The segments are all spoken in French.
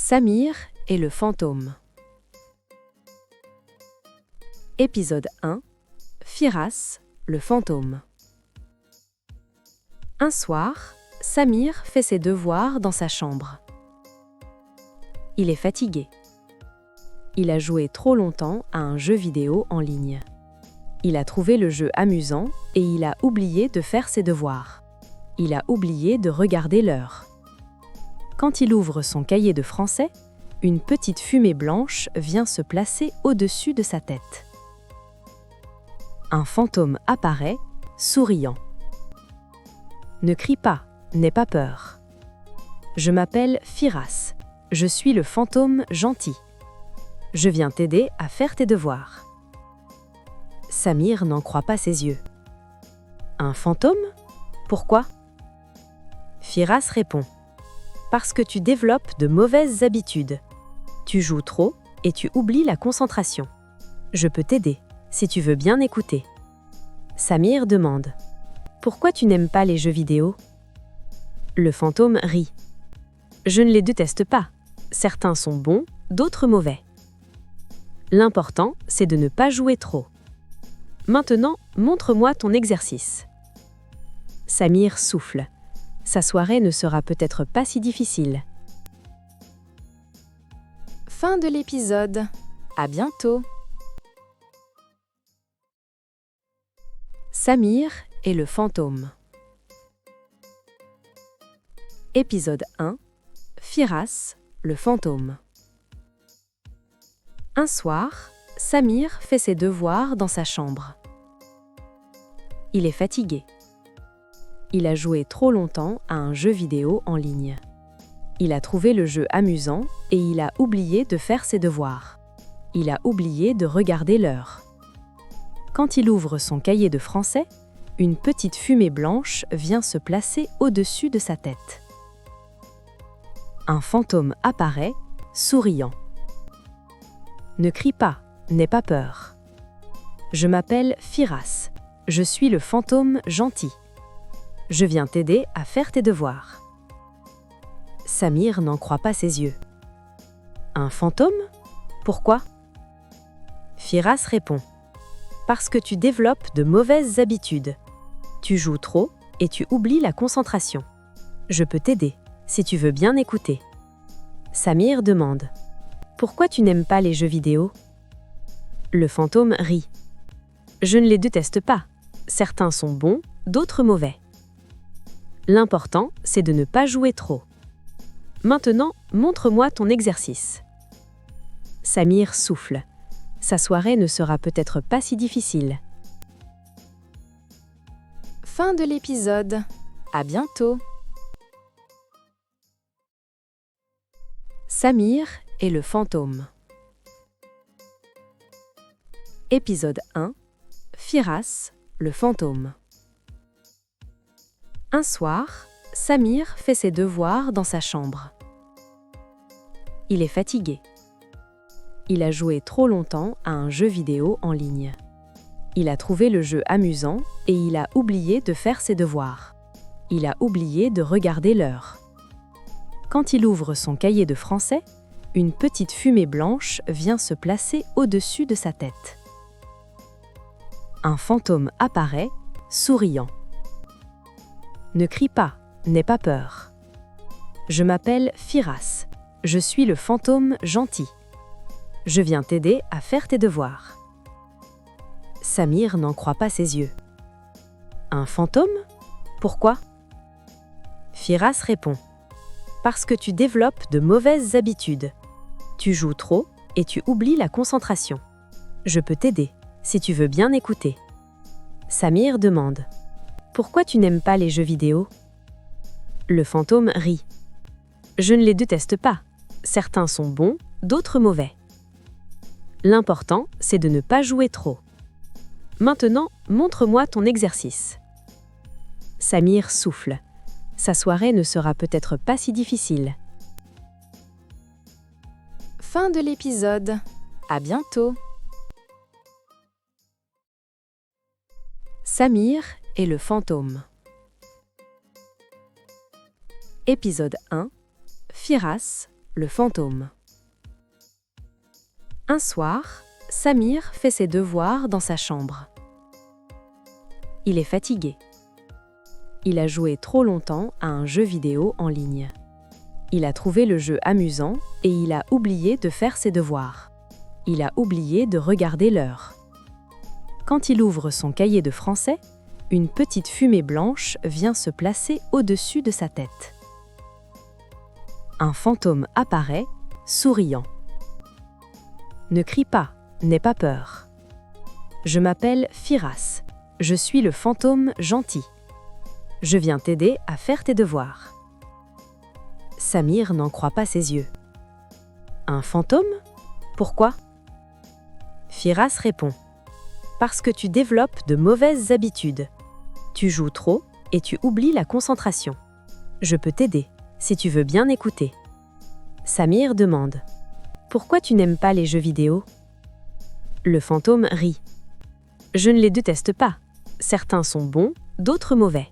Samir et le fantôme. Épisode 1. Firas, le fantôme. Un soir, Samir fait ses devoirs dans sa chambre. Il est fatigué. Il a joué trop longtemps à un jeu vidéo en ligne. Il a trouvé le jeu amusant et il a oublié de faire ses devoirs. Il a oublié de regarder l'heure. Quand il ouvre son cahier de français, une petite fumée blanche vient se placer au-dessus de sa tête. Un fantôme apparaît, souriant. Ne crie pas, n'aie pas peur. Je m'appelle Firas, je suis le fantôme gentil. Je viens t'aider à faire tes devoirs. Samir n'en croit pas ses yeux. Un fantôme ? Pourquoi ? Firas répond. Parce que tu développes de mauvaises habitudes. Tu joues trop et tu oublies la concentration. Je peux t'aider, si tu veux bien écouter. Samir demande. Pourquoi tu n'aimes pas les jeux vidéo ? Le fantôme rit. Je ne les déteste pas. Certains sont bons, d'autres mauvais. L'important, c'est de ne pas jouer trop. Maintenant, montre-moi ton exercice. Samir souffle. Sa soirée ne sera peut-être pas si difficile. Fin de l'épisode. À bientôt. Samir et le fantôme. Épisode 1. Firas, le fantôme. Un soir, Samir fait ses devoirs dans sa chambre. Il est fatigué. Il a joué trop longtemps à un jeu vidéo en ligne. Il a trouvé le jeu amusant et il a oublié de faire ses devoirs. Il a oublié de regarder l'heure. Quand il ouvre son cahier de français, une petite fumée blanche vient se placer au-dessus de sa tête. Un fantôme apparaît, souriant. Ne crie pas, n'aie pas peur. Je m'appelle Firas, je suis le fantôme gentil. Je viens t'aider à faire tes devoirs. Samir n'en croit pas ses yeux. Un fantôme ? Pourquoi ? Firas répond. Parce que tu développes de mauvaises habitudes. Tu joues trop et tu oublies la concentration. Je peux t'aider, si tu veux bien écouter. Samir demande. Pourquoi tu n'aimes pas les jeux vidéo ? Le fantôme rit. Je ne les déteste pas. Certains sont bons, d'autres mauvais. L'important, c'est de ne pas jouer trop. Maintenant, montre-moi ton exercice. Samir souffle. Sa soirée ne sera peut-être pas si difficile. Fin de l'épisode. À bientôt. Samir et le fantôme. Épisode 1. Firas, le fantôme. Un soir, Samir fait ses devoirs dans sa chambre. Il est fatigué. Il a joué trop longtemps à un jeu vidéo en ligne. Il a trouvé le jeu amusant et il a oublié de faire ses devoirs. Il a oublié de regarder l'heure. Quand il ouvre son cahier de français, une petite fumée blanche vient se placer au-dessus de sa tête. Un fantôme apparaît, souriant. Ne crie pas, n'aie pas peur. Je m'appelle Firas, je suis le fantôme gentil. Je viens t'aider à faire tes devoirs. Samir n'en croit pas ses yeux. Un fantôme ? Pourquoi ? Firas répond. Parce que tu développes de mauvaises habitudes. Tu joues trop et tu oublies la concentration. Je peux t'aider, si tu veux bien écouter. Samir demande. Pourquoi tu n'aimes pas les jeux vidéo ? Le fantôme rit. Je ne les déteste pas. Certains sont bons, d'autres mauvais. L'important, c'est de ne pas jouer trop. Maintenant, montre-moi ton exercice. Samir souffle. Sa soirée ne sera peut-être pas si difficile. Fin de l'épisode. À bientôt. Samir et le fantôme. Épisode 1. Firas, le fantôme. Un soir, Samir fait ses devoirs dans sa chambre. Il est fatigué. Il a joué trop longtemps à un jeu vidéo en ligne. Il a trouvé le jeu amusant et il a oublié de faire ses devoirs. Il a oublié de regarder l'heure. Quand il ouvre son cahier de français, une petite fumée blanche vient se placer au-dessus de sa tête. Un fantôme apparaît, souriant. Ne crie pas, n'aie pas peur. Je m'appelle Firas, je suis le fantôme gentil. Je viens t'aider à faire tes devoirs. Samir n'en croit pas ses yeux. Un fantôme? Pourquoi? Firas répond. Parce que tu développes de mauvaises habitudes. Tu joues trop et tu oublies la concentration. Je peux t'aider, si tu veux bien écouter. Samir demande. Pourquoi tu n'aimes pas les jeux vidéo? Le fantôme rit. Je ne les déteste pas. Certains sont bons, d'autres mauvais.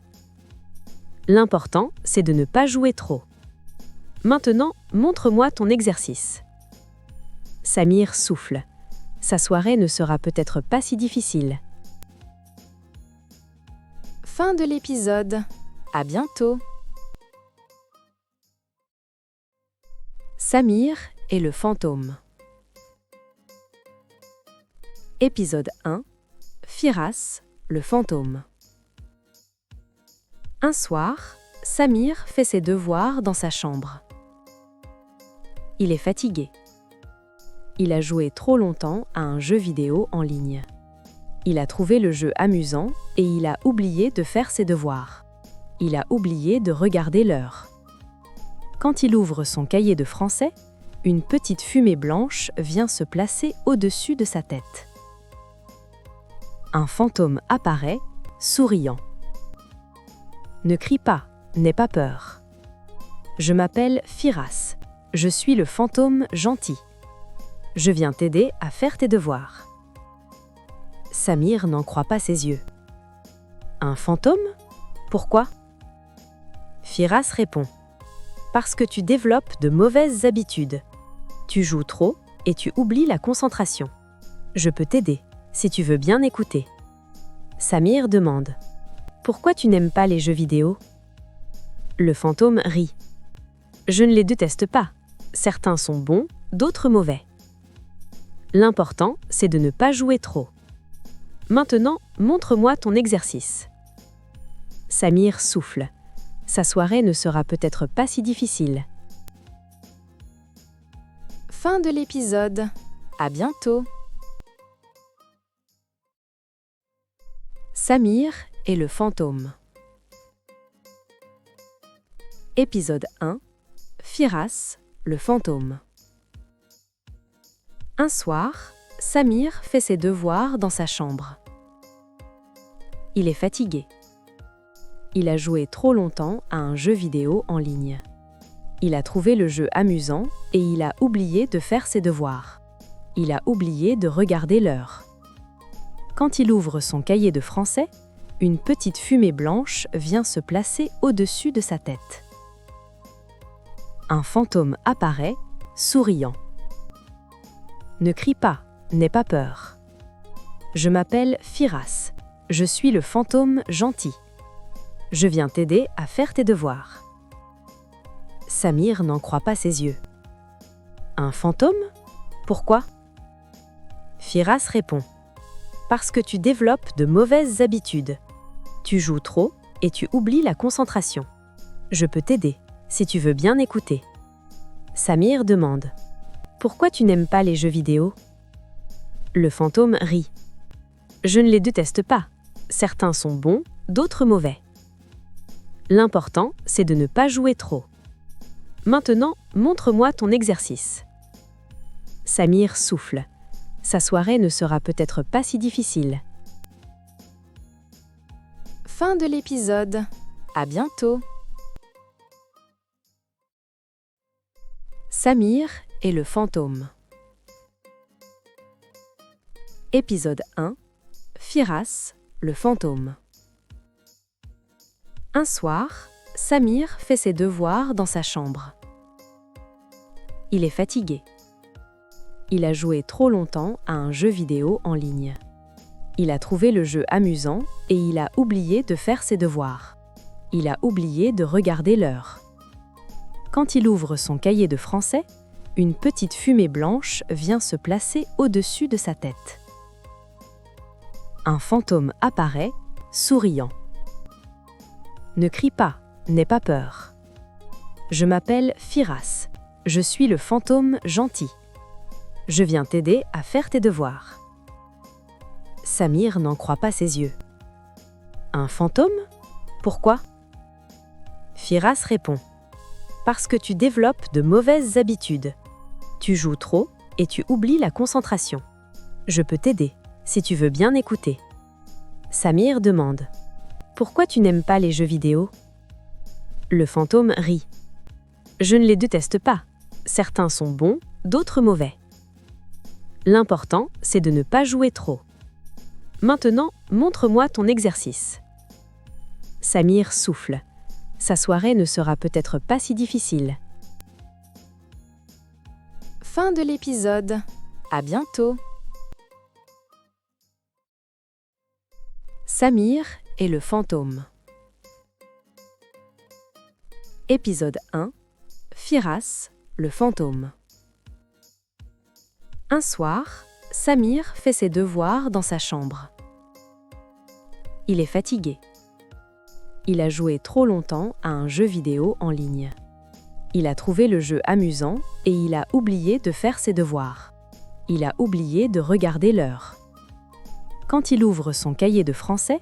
L'important, c'est de ne pas jouer trop. Maintenant, montre-moi ton exercice. Samir souffle. Sa soirée ne sera peut-être pas si difficile. Fin de l'épisode. À bientôt. Samir et le fantôme. Épisode 1. Firas, le fantôme. Un soir, Samir fait ses devoirs dans sa chambre. Il est fatigué. Il a joué trop longtemps à un jeu vidéo en ligne. Il a trouvé le jeu amusant et il a oublié de faire ses devoirs. Il a oublié de regarder l'heure. Quand il ouvre son cahier de français, une petite fumée blanche vient se placer au-dessus de sa tête. Un fantôme apparaît, souriant. Ne crie pas, n'aie pas peur. Je m'appelle Firas, je suis le fantôme gentil. Je viens t'aider à faire tes devoirs. Samir n'en croit pas ses yeux. Un fantôme? Pourquoi? Firas répond. Parce que tu développes de mauvaises habitudes. Tu joues trop et tu oublies la concentration. Je peux t'aider, si tu veux bien écouter. Samir demande. Pourquoi tu n'aimes pas les jeux vidéo? Le fantôme rit. Je ne les déteste pas. Certains sont bons, d'autres mauvais. L'important, c'est de ne pas jouer trop. Maintenant, montre-moi ton exercice. Samir souffle. Sa soirée ne sera peut-être pas si difficile. Fin de l'épisode. À bientôt. Samir et le fantôme. Épisode 1. Firas, le fantôme. Un soir, Samir fait ses devoirs dans sa chambre. Il est fatigué. Il a joué trop longtemps à un jeu vidéo en ligne. Il a trouvé le jeu amusant et il a oublié de faire ses devoirs. Il a oublié de regarder l'heure. Quand il ouvre son cahier de français, une petite fumée blanche vient se placer au-dessus de sa tête. Un fantôme apparaît, souriant. Ne crie pas, n'aie pas peur. Je m'appelle Firas, je suis le fantôme gentil. Je viens t'aider à faire tes devoirs. Samir n'en croit pas ses yeux. Un fantôme? Pourquoi? Firas répond. Parce que tu développes de mauvaises habitudes. Tu joues trop et tu oublies la concentration. Je peux t'aider, si tu veux bien écouter. Samir demande. Pourquoi tu n'aimes pas les jeux vidéo? Le fantôme rit. Je ne les déteste pas. Certains sont bons, d'autres mauvais. L'important, c'est de ne pas jouer trop. Maintenant, montre-moi ton exercice. Samir souffle. Sa soirée ne sera peut-être pas si difficile. Fin de l'épisode. À bientôt. Samir et le fantôme. Épisode 1. Firas, le fantôme. Un soir, Samir fait ses devoirs dans sa chambre. Il est fatigué. Il a joué trop longtemps à un jeu vidéo en ligne. Il a trouvé le jeu amusant et il a oublié de faire ses devoirs. Il a oublié de regarder l'heure. Quand il ouvre son cahier de français, une petite fumée blanche vient se placer au-dessus de sa tête. Un fantôme apparaît, souriant. Ne crie pas, n'aie pas peur. Je m'appelle Firas. Je suis le fantôme gentil. Je viens t'aider à faire tes devoirs. Samir n'en croit pas ses yeux. Un fantôme? Pourquoi? Firas répond. Parce que tu développes de mauvaises habitudes. Tu joues trop et tu oublies la concentration. Je peux t'aider, si tu veux bien écouter. Samir demande. Pourquoi tu n'aimes pas les jeux vidéo? Le fantôme rit. Je ne les déteste pas. Certains sont bons, d'autres mauvais. L'important, c'est de ne pas jouer trop. Maintenant, montre-moi ton exercice. Samir souffle. Sa soirée ne sera peut-être pas si difficile. Fin de l'épisode. À bientôt. Samir et le fantôme. Épisode 1. Firas, le fantôme. Un soir, Samir fait ses devoirs dans sa chambre. Il est fatigué. Il a joué trop longtemps à un jeu vidéo en ligne. Il a trouvé le jeu amusant et il a oublié de faire ses devoirs. Il a oublié de regarder l'heure. Quand il ouvre son cahier de français,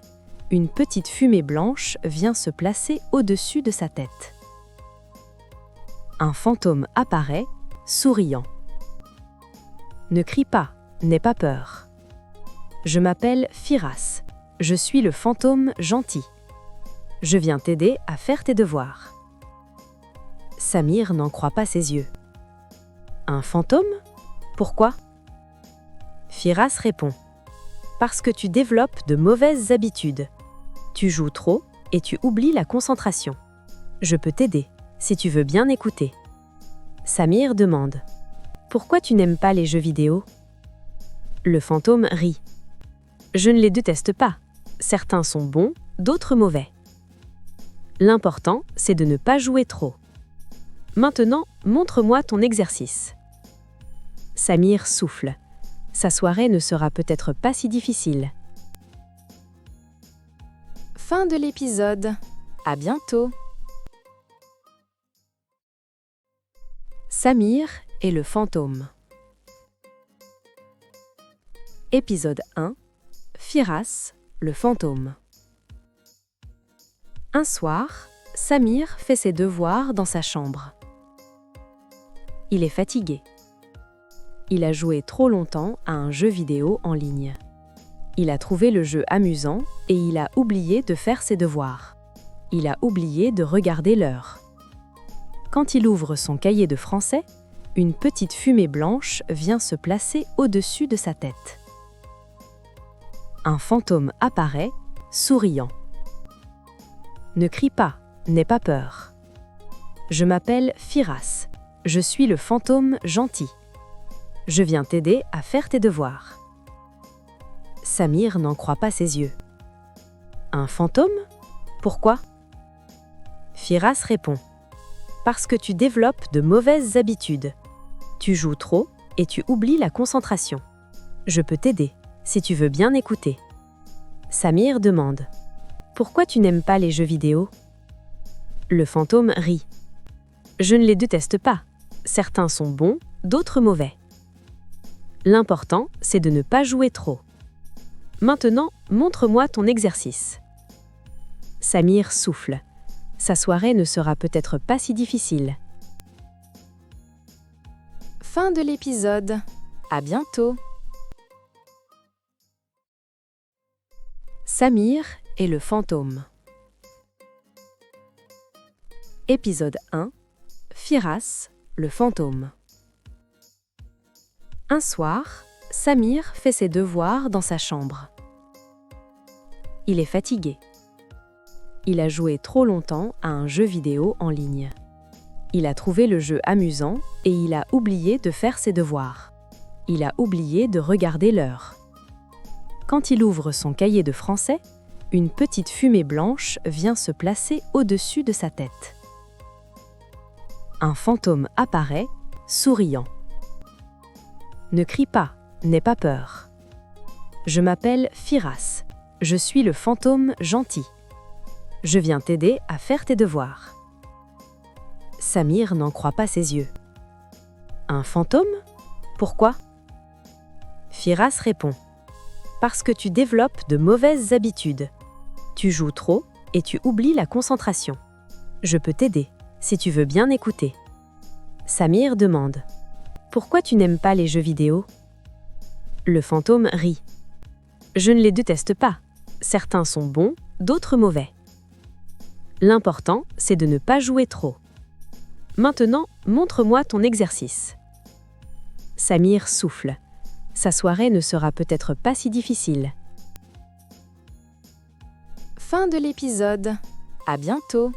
une petite fumée blanche vient se placer au-dessus de sa tête. Un fantôme apparaît, souriant. Ne crie pas, n'aie pas peur. Je m'appelle Firas. Je suis le fantôme gentil. Je viens t'aider à faire tes devoirs. Samir n'en croit pas ses yeux. Un fantôme? Pourquoi? Firas répond. Parce que tu développes de mauvaises habitudes. Tu joues trop et tu oublies la concentration. Je peux t'aider, si tu veux bien écouter. Samir demande. Pourquoi tu n'aimes pas les jeux vidéo? Le fantôme rit. Je ne les déteste pas. Certains sont bons, d'autres mauvais. L'important, c'est de ne pas jouer trop. Maintenant, montre-moi ton exercice. Samir souffle. Sa soirée ne sera peut-être pas si difficile. Fin de l'épisode. À bientôt. Samir et le fantôme. Épisode 1. Firas, le fantôme. Un soir, Samir fait ses devoirs dans sa chambre. Il est fatigué. Il a joué trop longtemps à un jeu vidéo en ligne. Il a trouvé le jeu amusant et il a oublié de faire ses devoirs. Il a oublié de regarder l'heure. Quand il ouvre son cahier de français, une petite fumée blanche vient se placer au-dessus de sa tête. Un fantôme apparaît, souriant. Ne crie pas, n'aie pas peur. Je m'appelle Firas. Je suis le fantôme gentil. Je viens t'aider à faire tes devoirs. Samir n'en croit pas ses yeux. Un fantôme? Pourquoi? Firas répond. Parce que tu développes de mauvaises habitudes. Tu joues trop et tu oublies la concentration. Je peux t'aider, si tu veux bien écouter. Samir demande. Pourquoi tu n'aimes pas les jeux vidéo? Le fantôme rit. Je ne les déteste pas. Certains sont bons, d'autres mauvais. L'important, c'est de ne pas jouer trop. Maintenant, montre-moi ton exercice. Samir souffle. Sa soirée ne sera peut-être pas si difficile. Fin de l'épisode. À bientôt. Samir et le fantôme. Épisode 1. Firas, le fantôme. Un soir, Samir fait ses devoirs dans sa chambre. Il est fatigué. Il a joué trop longtemps à un jeu vidéo en ligne. Il a trouvé le jeu amusant et il a oublié de faire ses devoirs. Il a oublié de regarder l'heure. Quand il ouvre son cahier de français, une petite fumée blanche vient se placer au-dessus de sa tête. Un fantôme apparaît, souriant. Ne crie pas, n'aie pas peur. Je m'appelle Firas, je suis le fantôme gentil. Je viens t'aider à faire tes devoirs. Samir n'en croit pas ses yeux. Un fantôme? Pourquoi? Firas répond. Parce que tu développes de mauvaises habitudes. Tu joues trop et tu oublies la concentration. Je peux t'aider, si tu veux bien écouter. Samir demande. Pourquoi tu n'aimes pas les jeux vidéo? Le fantôme rit. Je ne les déteste pas. Certains sont bons, d'autres mauvais. L'important, c'est de ne pas jouer trop. Maintenant, montre-moi ton exercice. Samir souffle. Sa soirée ne sera peut-être pas si difficile. Fin de l'épisode. À bientôt.